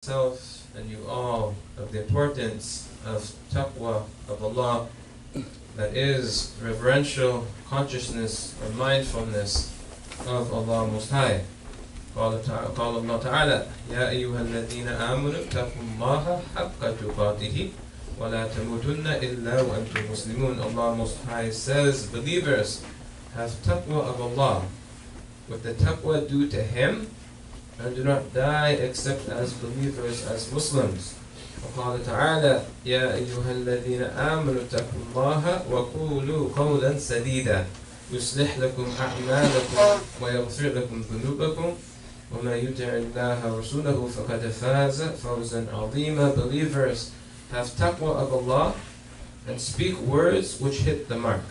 Myself and you all of the importance of taqwa of Allah, that is reverential consciousness or mindfulness of Allah Most High. قال الله تعالى يا أيها الذين آمنوا اتقوا الله حق تقاته ولا تموتن إلا وأنتم مسلمون. Allah Most High says, believers, have taqwa of Allah with the taqwa due to Him, and do not die except as believers, as Muslims. وقال تعالى يا أيها الذين آمنوا اتقوا الله وقولوا قولا سديدا يصلح لكم أعمالكم ويغفر لكم ذنوبكم وما يطع الله ورسوله فقد فاز فوزا عظيما. Believers, have taqwa of Allah and speak words which hit the mark.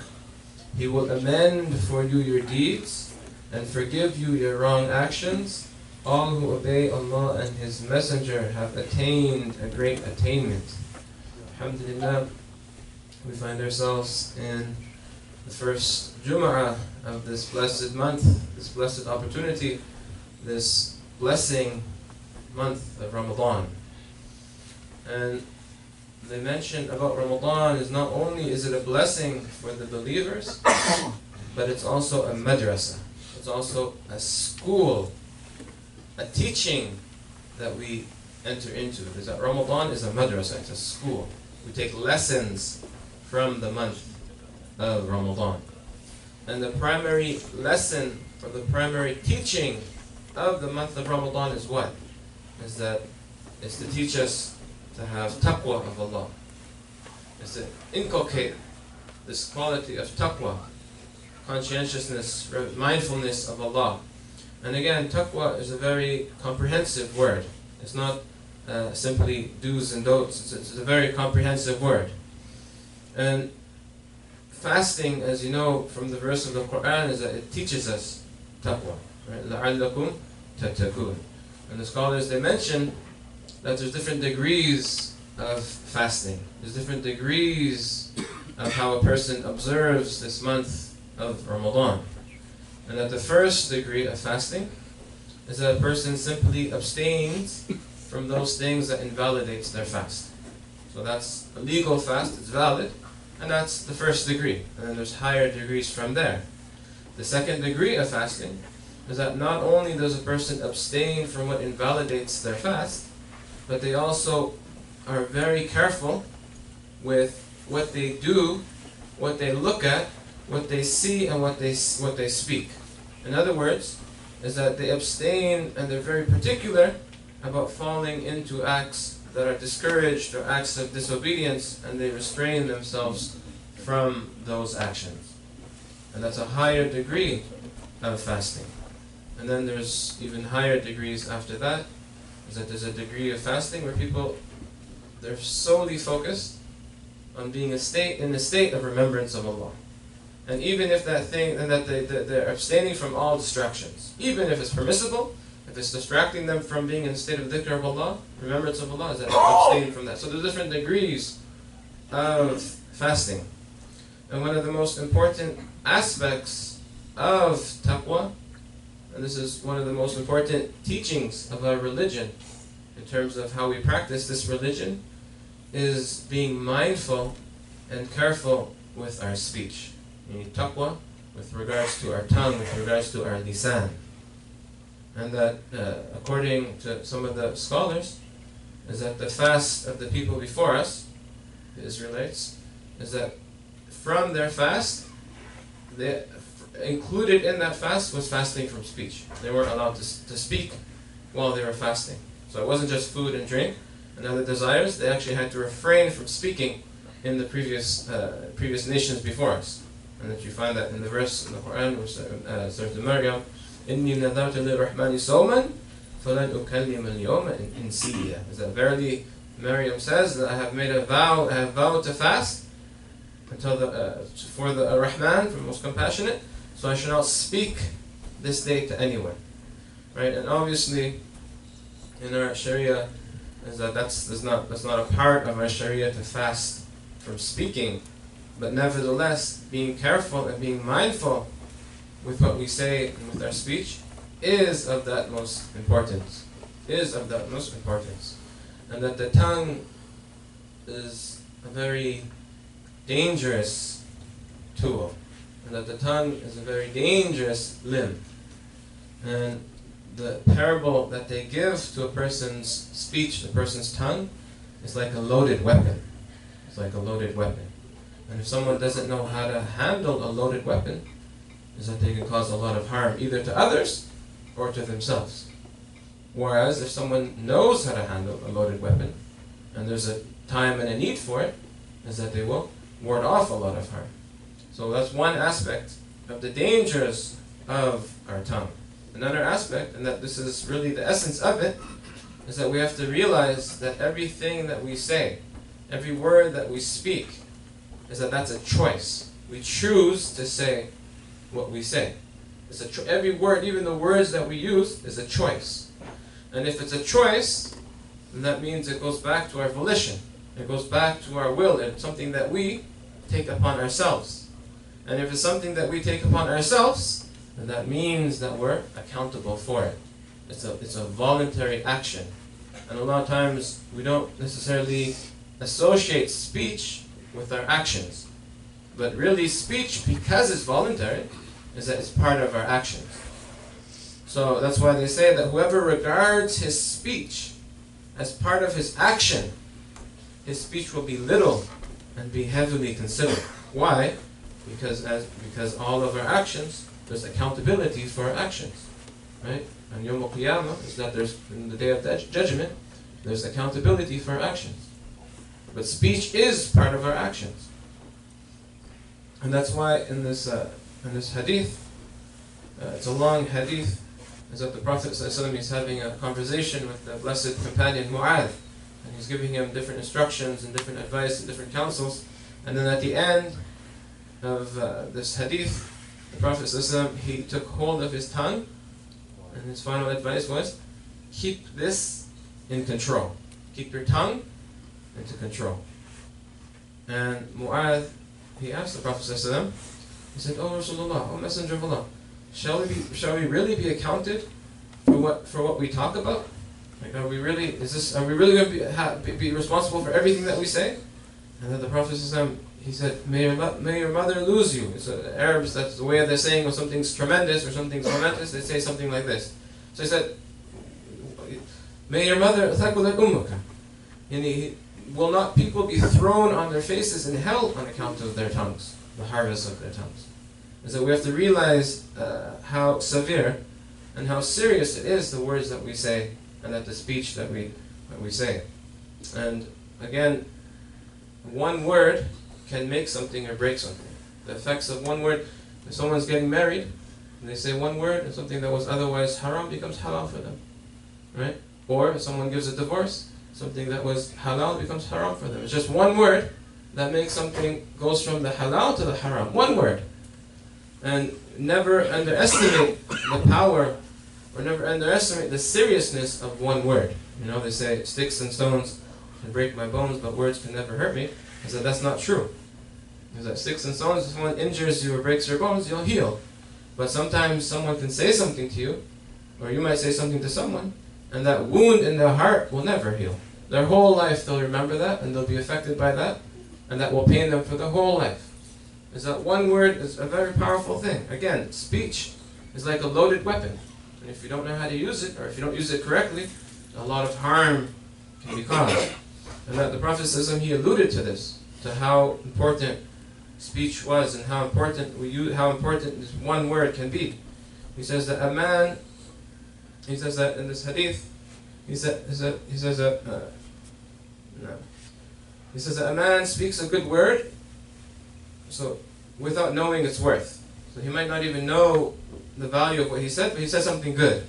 He will amend for you your deeds and forgive you your wrong actions. All who obey Allah and His Messenger have attained a great attainment. Alhamdulillah, we find ourselves in the first Jumu'ah of this blessed month, this blessed opportunity, this blessing month of Ramadan. And they mentioned about Ramadan is not only is it a blessing for the believers, but it's also a madrasa. It's also a school, a teaching that we enter into. Because that Ramadan is a madrasa, it's a school. We take lessons from the month of Ramadan. And the primary lesson or the primary teaching of the month of Ramadan is what? Is that it's to teach us to have taqwa of Allah. It's to inculcate this quality of taqwa, conscientiousness, mindfulness of Allah. And again, taqwa is a very comprehensive word. It's not simply do's and don'ts. It's a very comprehensive word. And fasting, as you know from the verse of the Quran, is that it teaches us taqwa. Right? لَعَلَّكُمْ تَتَّقُونَ. And the scholars, they mention that there's different degrees of fasting. There's different degrees of how a person observes this month of Ramadan. And that the first degree of fasting is that a person simply abstains from those things that invalidates their fast. So that's a legal fast, it's valid, and that's the first degree. And then there's higher degrees from there. The second degree of fasting is that not only does a person abstain from what invalidates their fast, but they also are very careful with what they do, what they look at, what they see, and what they speak. In other words, is that they abstain and they're very particular about falling into acts that are discouraged or acts of disobedience, and they restrain themselves from those actions. And that's a higher degree of fasting. And then there's even higher degrees after that, is that there's a degree of fasting where people, they're solely focused on being in a state of remembrance of Allah. And even if that thing, and that they're abstaining from all distractions, even if it's permissible, if it's distracting them from being in a state of dhikr of Allah, remembrance of Allah, is that abstaining from that. So there's different degrees of fasting. And one of the most important aspects of taqwa, and this is one of the most important teachings of our religion in terms of how we practice this religion, is being mindful and careful with our speech. We need taqwa with regards to our tongue, with regards to our lisan. And that, according to some of the scholars, is that the fast of the people before us, the Israelites, is that from their fast, included in that fast was fasting from speech. They weren't allowed to speak while they were fasting. So it wasn't just food and drink and other desires. They actually had to refrain from speaking in the previous nations before us. And that you find that in the verse in the Quran, which Surah Maryam, إِنِّي نَذَرْتُ لِلرَّحْمَنِ صَوْمًا فَلَنْ أُكَلِّمَ الْيَوْمَ إِنْسِيًّا. Is that verily Maryam says that I have made a vow, I have vowed to fast until for the Rahman, for the most compassionate, so I shall not speak this day to anyone. Right? And obviously in our Sharia is that that's not a part of our Sharia to fast from speaking. But nevertheless, being careful and being mindful with what we say and with our speech is of the utmost importance. is of the utmost importance, and that the tongue is a very dangerous tool, and that the tongue is a very dangerous limb. And the parable that they give to a person's speech, the person's tongue, is like a loaded weapon. It's like a loaded weapon. And if someone doesn't know how to handle a loaded weapon, is that they can cause a lot of harm either to others or to themselves. Whereas if someone knows how to handle a loaded weapon, and there's a time and a need for it, is that they will ward off a lot of harm. So that's one aspect of the dangers of our tongue. Another aspect, and that this is really the essence of it, is that we have to realize that everything that we say, every word that we speak, is that that's a choice. We choose to say what we say. It's every word, even the words that we use, is a choice. And if it's a choice, then that means it goes back to our volition. It goes back to our will. It's something that we take upon ourselves. And if it's something that we take upon ourselves, then that means that we're accountable for it. It's a voluntary action. And a lot of times we don't necessarily associate speech with our actions. But really speech, because it's voluntary, is that it's part of our actions. So that's why they say that whoever regards his speech as part of his action, his speech will be little and be heavily considered. Why? Because all of our actions, there's accountability for our actions, right? And Yawm al-Qiyamah is that there's, in the day of judgment, there's accountability for our actions. But speech is part of our actions. And that's why in this hadith, it's a long hadith, is that the Prophet ﷺ is having a conversation with the blessed companion Mu'adh, and he's giving him different instructions and different advice and different counsels. And then at the end of this hadith, the Prophet ﷺ, he took hold of his tongue, and his final advice was, keep this in control. Keep your tongue into control. And Mu'adh, he asked the Prophet ﷺ, he said, "Oh Rasulullah, oh Messenger of Allah, shall we really be accounted for what we talk about? Like, are we really going to be responsible for everything that we say?" And then the Prophet ﷺ, he said, may your mother lose you. It's Arabs, that's the way they're saying when something's tremendous or something's momentous, they say something like this. So he said, may your mother thaqulat ummuka. And will not people be thrown on their faces in hell on account of their tongues, the harvest of their tongues? And so we have to realize how severe and how serious it is, the words that we say, and that the speech that we say. And again, one word can make something or break something. The effects of one word, if someone's getting married, and they say one word, and something that was otherwise haram becomes halal for them. Right? Or if someone gives a divorce, something that was halal becomes haram for them. It's just one word that makes something, goes from the halal to the haram. One word. And never underestimate the power, or never underestimate the seriousness of one word. You know, they say, sticks and stones can break my bones, but words can never hurt me. I said, that's not true. Because that sticks and stones, if someone injures you or breaks your bones, you'll heal. But sometimes someone can say something to you, or you might say something to someone, and that wound in their heart will never heal. Their whole life they'll remember that, and they'll be affected by that, and that will pain them for their whole life. Is that one word is a very powerful thing. Again, speech is like a loaded weapon. And if you don't know how to use it, or if you don't use it correctly, a lot of harm can be caused. And that the Prophet ﷺ, he alluded to this, to how important speech was, and how important this one word can be. He says that a man, he says that in this hadith, he says that a man speaks a good word, so without knowing its worth. So he might not even know the value of what he said, but he said something good.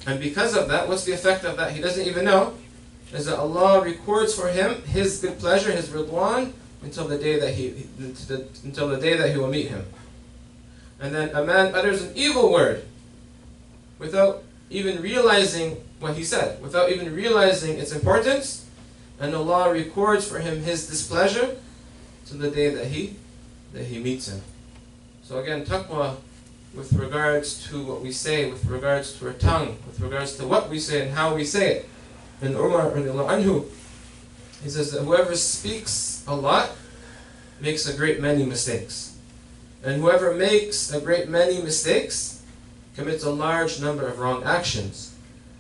And because of that, what's the effect of that? He doesn't even know. Is that Allah records for him His good pleasure, His ridwan, until the day that he will meet Him. And then a man utters an evil word without even realizing what he said, without even realizing its importance, and Allah records for him His displeasure to the day that he meets Him. So again, taqwa with regards to what we say, with regards to our tongue, with regards to what we say and how we say it. And Umar radiallahu anhu, he says that whoever speaks a lot makes a great many mistakes. And whoever makes a great many mistakes commits a large number of wrong actions.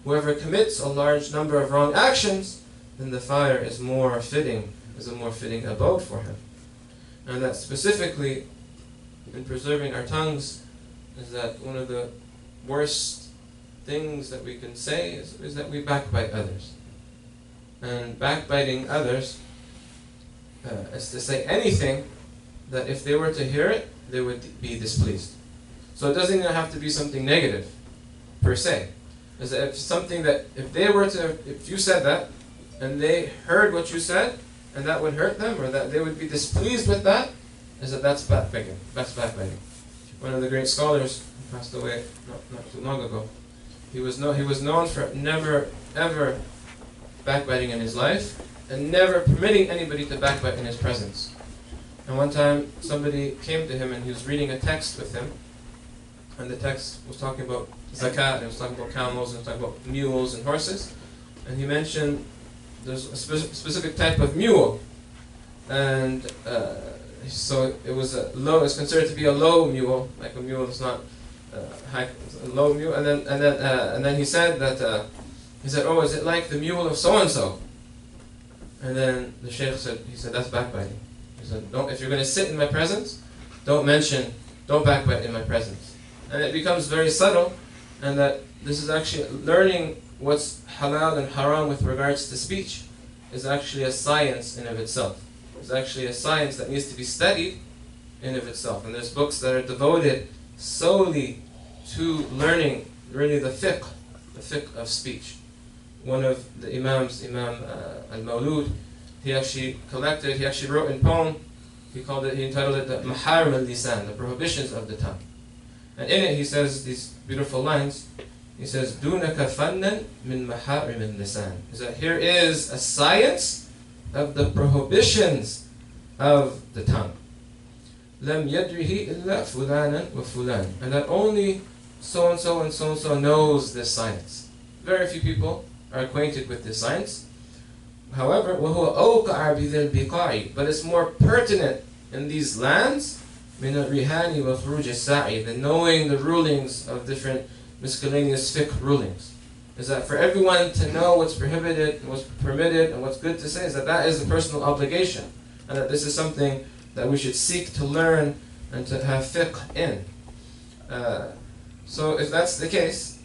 Whoever commits a large number of wrong actions, then the fire is a more fitting abode for him. And that specifically, in preserving our tongues, is that one of the worst things that we can say is that we backbite others. And backbiting others is to say anything that if they were to hear it, they would be displeased. So it doesn't even have to be something negative, per se. Is that if you said that, and they heard what you said, and that would hurt them, or that they would be displeased with that, that's backbiting. That's backbiting. One of the great scholars who passed away not too long ago, he was known for never ever backbiting in his life, and never permitting anybody to backbite in his presence. And one time somebody came to him and he was reading a text with him, and the text was talking about zakat, and it was talking about camels, and it was talking about mules and horses, and he mentioned there's a specific type of mule, and so it was it's considered to be a low mule, like a mule that's not high, a low mule, and then he said that oh, is it like the mule of so and so? And then the sheikh said, that's backbiting. He said, if you're going to sit in my presence, don't backbite in my presence. And it becomes very subtle, and that this is actually learning what's halal and haram with regards to speech is actually a science in of itself. It's actually a science that needs to be studied in of itself. And there's books that are devoted solely to learning really the fiqh of speech. One of the Imams, Imam al-Mawlud, he actually wrote in poem, he entitled it the Maharim al-Lisan, the prohibitions of the tongue. And in it he says these beautiful lines. He says, "Dunaka fannan min maharim al-lisan." Is that here is a science of the prohibitions of the tongue. Lam yadrihi illa fulanan wa fulan. And that only so and so and so and so knows this science. Very few people are acquainted with this science. However, وَهُوَ أَوْقَعَ بِذِي الْبِقَاعِ, but it's more pertinent in these lands مِنَ الرِّهَانِ وَخُرُوجِ السَّاعِ, than knowing the rulings of different miscellaneous fiqh rulings. Is that for everyone to know what's prohibited and what's permitted and what's good to say, is that is a personal obligation, and that this is something that we should seek to learn and to have fiqh in. So if that's the case,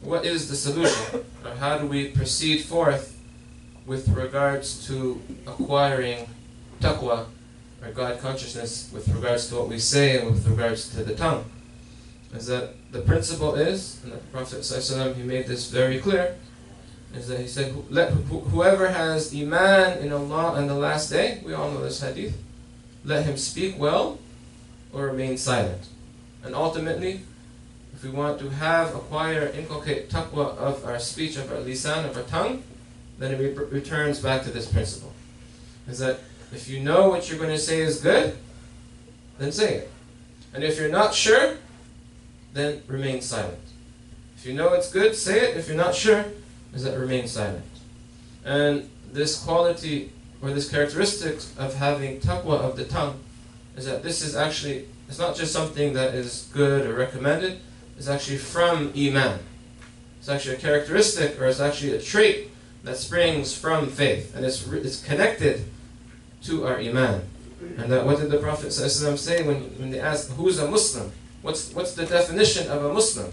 what is the solution? Or how do we proceed forth with regards to acquiring taqwa, or God consciousness, with regards to what we say and with regards to the tongue? Is that the principle is, and the Prophet ﷺ, he made this very clear, is that he said, whoever has iman in Allah and the last day, we all know this hadith, let him speak well or remain silent. And ultimately, if we want to inculcate taqwa of our speech, of our lisan, of our tongue, then it returns back to this principle. Is that if you know what you're going to say is good, then say it. And if you're not sure, then remain silent. If you know it's good, say it. If you're not sure, is that remain silent. And this quality, or this characteristic of having taqwa of the tongue, is that this is actually, it's not just something that is good or recommended, it's actually from iman. It's actually a characteristic, or it's actually a trait that springs from faith, and it's connected to our iman. And that, what did the Prophet ﷺ say when they asked, who's a Muslim? What's the definition of a Muslim?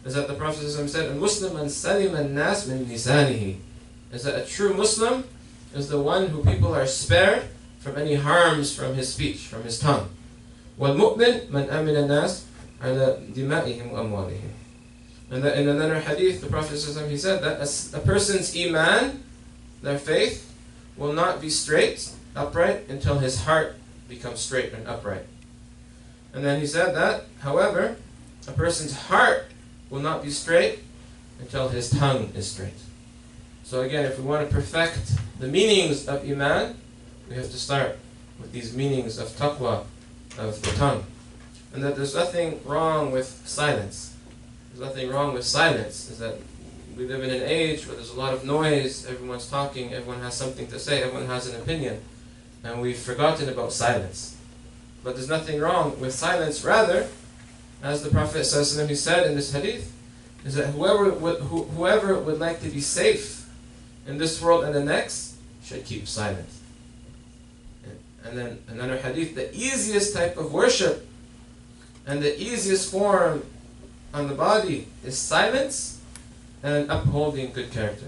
Is that the Prophet ﷺ said, "Al-Muslim man salim an-nas min lisanihi." Is that a true Muslim is the one who people are spared from any harms from his speech, from his tongue. وَالْمُؤْمِنْ مَنْ أَمِنَ النَّاسِ عَلَى دِمَائِهِمْ وَأَمْوَالِهِمْ. And that in another hadith, the Prophet ﷺ, he said that a person's iman, their faith, will not be straight, upright, until his heart becomes straight and upright. And then he said that, however, a person's heart will not be straight until his tongue is straight. So again, if we want to perfect the meanings of iman, we have to start with these meanings of taqwa of the tongue. and that there's nothing wrong with silence. There's nothing wrong with silence. Is that we live in an age where there's a lot of noise, everyone's talking, everyone has something to say, everyone has an opinion, and we've forgotten about silence. But there's nothing wrong with silence. Rather, as the Prophet ﷺ, he said in this hadith, is that whoever would like to be safe in this world and the next should keep silent. And then another hadith, the easiest type of worship and the easiest form on the body is silence and upholding good character.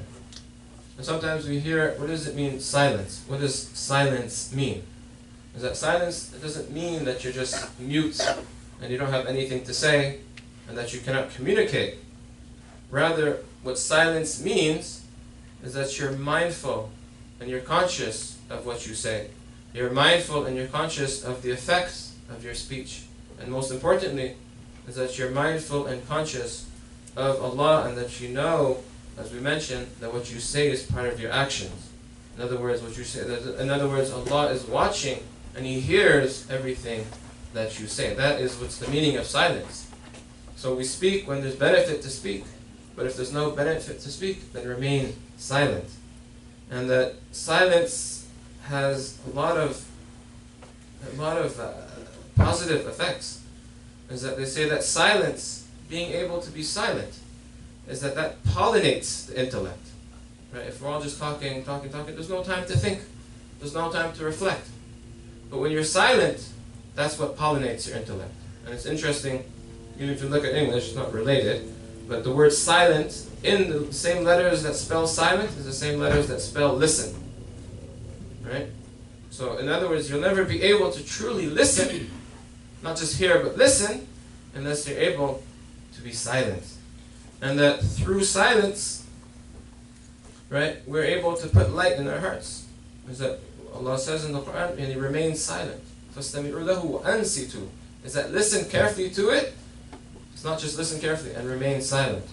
And sometimes we hear, what does it mean, silence? What does silence mean? Is that silence, it doesn't mean that you're just mute and you don't have anything to say and that you cannot communicate. Rather, what silence means is that you're mindful and you're conscious of what you say. You're mindful and you're conscious of the effects of your speech. And most importantly, is that you're mindful and conscious of Allah, and that you know, as we mentioned, that what you say is part of your actions. In other words, Allah is watching and He hears everything that you say. That is what's the meaning of silence. So we speak when there's benefit to speak, but if there's no benefit to speak, then remain silent. And that silence has a lot of positive effects. Is that they say that silence, being able to be silent, is that pollinates the intellect. Right? If we're all just talking, there's no time to think. There's no time to reflect. But when you're silent, that's what pollinates your intellect. And it's interesting, even if you look at English, it's not related, but the word silent, in the same letters that spell silent, is the same letters that spell listen. Right? So in other words, you'll never be able to truly listen, not just hear, but listen, unless you're able to be silent. And that through silence, right, we're able to put light in our hearts. Is that Allah says in the Quran, and He remains silent. فَاسْتَمِعُوا لَهُ وَأَنْصِتُوا. Is that listen carefully to it. It's not just listen carefully and remain silent.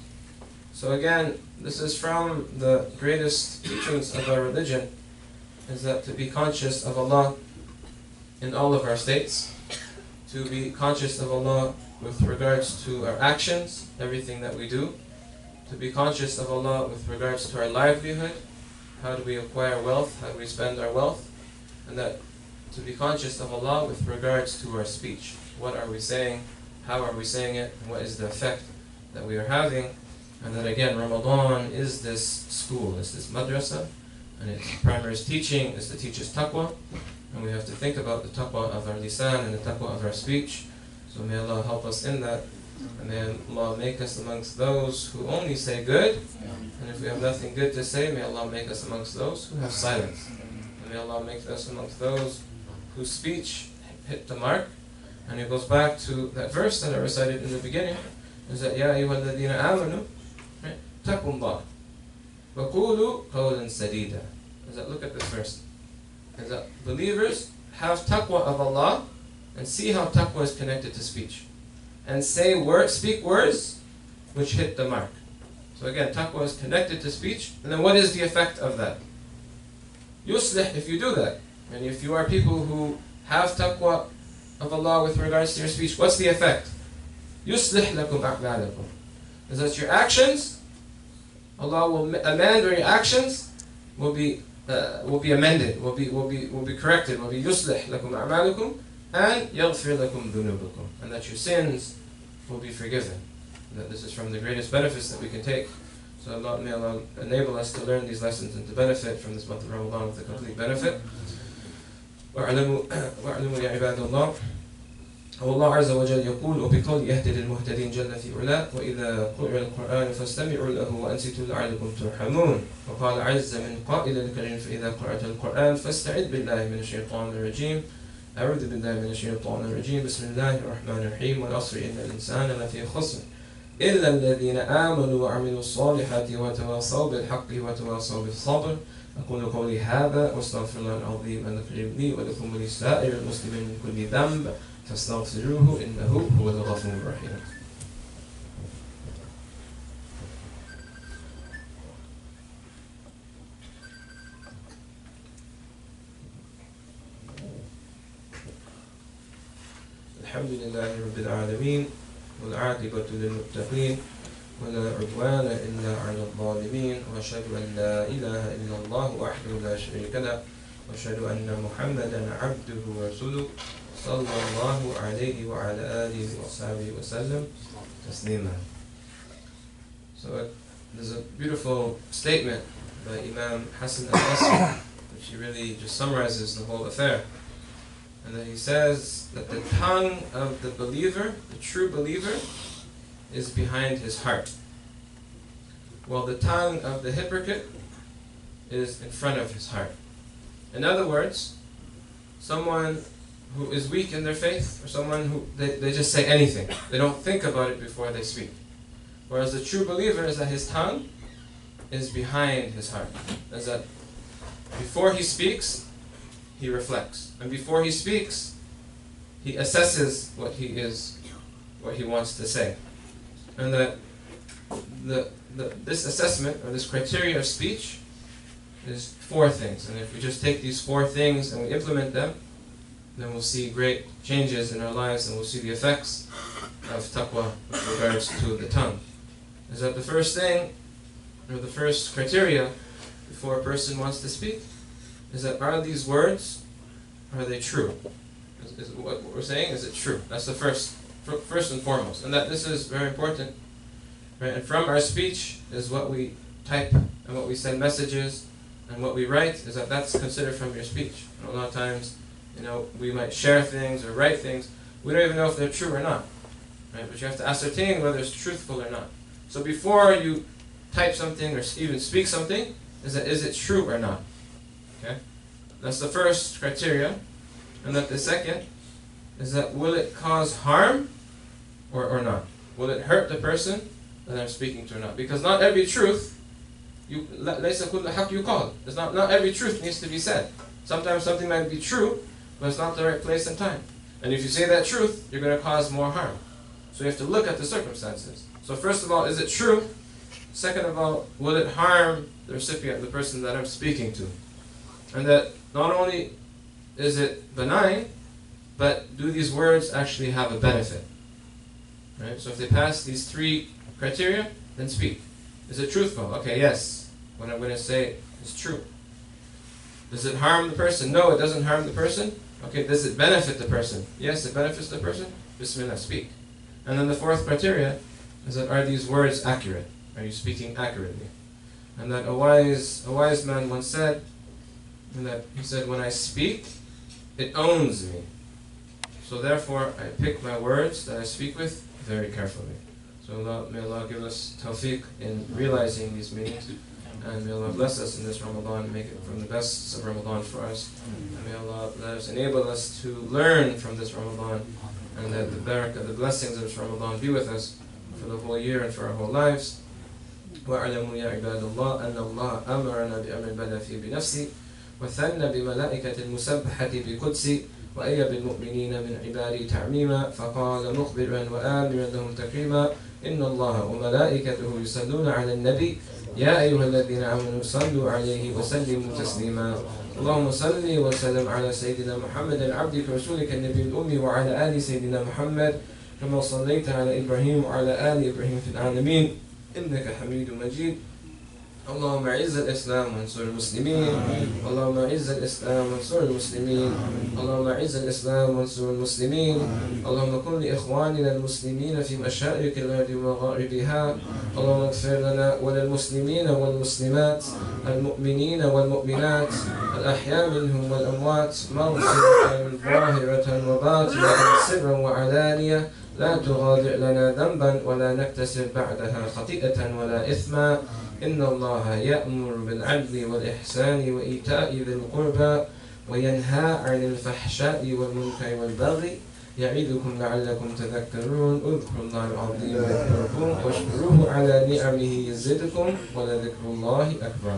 So again, this is from the greatest teachings of our religion, is that to be conscious of Allah in all of our states, to be conscious of Allah with regards to our actions, everything that we do, to be conscious of Allah with regards to our livelihood, how do we acquire wealth, how do we spend our wealth, and that to be conscious of Allah with regards to our speech. What are we saying, how are we saying it, and what is the effect that we are having. And that again, Ramadan is this school, is this madrasa, and its primary teaching is to teach us taqwa, and we have to think about the taqwa of our lisan and the taqwa of our speech. So may Allah help us in that, and may Allah make us amongst those who only say good, and if we have nothing good to say, may Allah make us amongst those who have silence, and may Allah make us amongst those whose speech hit the mark. And it goes back to that verse that I recited in the beginning, is that Ya ayyuhal ladhina amanu taqullah wa qulu qawlan sadida. Is that, look at this verse, is that believers have taqwa of Allah, and see how taqwa is connected to speech, and speak words which hit the mark. So again, taqwa is connected to speech, and then what is the effect of that? Yuslih, if you do that, and if you are people who have taqwa of Allah with regards to your speech, what's the effect? Yuslih lakum a'malakum. Is that your actions, Allah will amend, or your actions will be amended, will be corrected, will be yuslih lakum a'malakum, and yaghfir lakum dhunubakum, and that your sins will be forgiven. And that this is from the greatest benefits that we can take. So may Allah enable us to learn these lessons and to benefit from this month of Ramadan with a complete benefit. وَاعْلَمُوا يَا عِبَادَ اللَّهِ والله عز وجل يقول وبقول يهتدي المهتدين جل في علاه وإذا قرئ القرآن فاستمعوا له وأنصتوا لعلكم ترحمون وقال عز من قائل الكريم فإذا قرأت القرآن فاستعذ بالله من الشيطان الرجيم أعوذ بالله من الشيطان الرجيم بسم الله الرحمن الرحيم والعصر إن الإنسان لفي خسر إلا الذين آمنوا وعملوا الصالحات وتواصوا بالحق وتواصوا بالصبر أقول قولي هذا واستغفر الله العظيم الكريم لي ولكم ولسائر المسلمين من كل ذنب فاستغفروه إنه هو الغفور الرحيم. الحمد لله رب العالمين والعاقبة للمتقين ولا عدوان إلا على الظالمين وأشهد أن لا إله إلا الله وحده لا شريك له وأشهد أن محمدا عبده ورسوله صلى الله عليه وعلى آله وصحبه وسلم تسليما. So there's a beautiful statement by Imam Hasan Petrus, which he really just summarizes the whole affair. And then he says that the tongue of the believer, the true believer, is behind his heart, while the tongue of the hypocrite is in front of his heart. In other words, someone who is weak in their faith, or someone who they just say anything. They don't think about it before they speak. Whereas the true believer is that his tongue is behind his heart. Is that before he speaks, he reflects. And before he speaks, he assesses what he wants to say. And that this assessment, or this criteria of speech, is 4 things. And if we just take these 4 things and we implement them, then we'll see great changes in our lives, and we'll see the effects of taqwa with regards to the tongue. Is that the first thing, or the first criteria before a person wants to speak, is that are these words, are they true? Is what we're saying, is it true? That's the first and foremost. And that this is very important. Right? And from our speech is what we type, and what we send messages, and what we write, is that's considered from your speech. And a lot of times, we might share things or write things, we don't even know if they're true or not. Right? But you have to ascertain whether it's truthful or not. So before you type something or even speak something, is it true or not? Okay? That's the first criteria. And that the second is that will it cause harm or not? Will it hurt the person that I'm speaking to or not? Because not every truth, لَيْسَ كُلُّ حَقٍّ يُقَالُ. It's not every truth needs to be said. Sometimes something might be true, but it's not the right place and time. And if you say that truth, you're going to cause more harm. So you have to look at the circumstances. So first of all, is it true? Second of all, will it harm the recipient, the person that I'm speaking to? And that not only is it benign, but do these words actually have a benefit? Right? So if they pass these 3 criteria, then speak. Is it truthful? Okay, yes. What I'm going to say is true. Does it harm the person? No, it doesn't harm the person. Okay, does it benefit the person? Yes, it benefits the person. Bismillah, speak. And then the 4th criteria is that are these words accurate? Are you speaking accurately? And that a wise man once said, and that he said, when I speak, it owns me. So therefore, I pick my words that I speak with very carefully. So may Allah give us tawfiq in realizing these meanings. And may Allah bless us in this Ramadan, make it from the best of Ramadan for us. And may Allah enable us to learn from this Ramadan, and that the barakah, the blessings of this Ramadan be with us for the whole year and for our whole lives. وَاعْلَمُوا يَا عِبَادَ اللَّهِ أَنَّ اللَّهَ أَمَرَنَا بِأَمْرٍ بَدَأَ فِيهِ بِنَفْسِهِ وثنى بملائكة المسبحة بقدسه وأي بالمؤمنين من عباده تعميما فقال مخبرا وآمرا لهم تكريما إن الله وملائكته يصلون على النبي يا أيها الذين آمنوا صلوا عليه وسلموا تسليما اللهم صل وسلم على سيدنا محمد عبدك ورسولك النبي الأمي وعلى آل سيدنا محمد كما صليت على إبراهيم وعلى آل إبراهيم في العالمين إنك حميد مجيد اللهم اعز الإسلام وانصر المسلمين اللهم اعز الإسلام وانصر المسلمين اللهم اعز الإسلام وانصر المسلمين اللهم كن لإخواننا المسلمين في مشارق الأرض ومغاربها اللهم اغفر لنا وللمسلمين والمسلمات المؤمنين والمؤمنات الأحياء منهم والأموات مغفرة ظاهرة وباطنة سرا وعلانية لا تغادر لنا ذنبا ولا نكتسب بعدها خطيئة ولا إثما إن الله يأمر بالعدل والإحسان وإيتاء ذي القربى وينهى عن الفحشاء والمنكر والبغي يعظكم لعلكم تذكرون اذكروا الله العظيم يذكركم واشكروه على نعمه يزدكم ولذكر الله أكبر.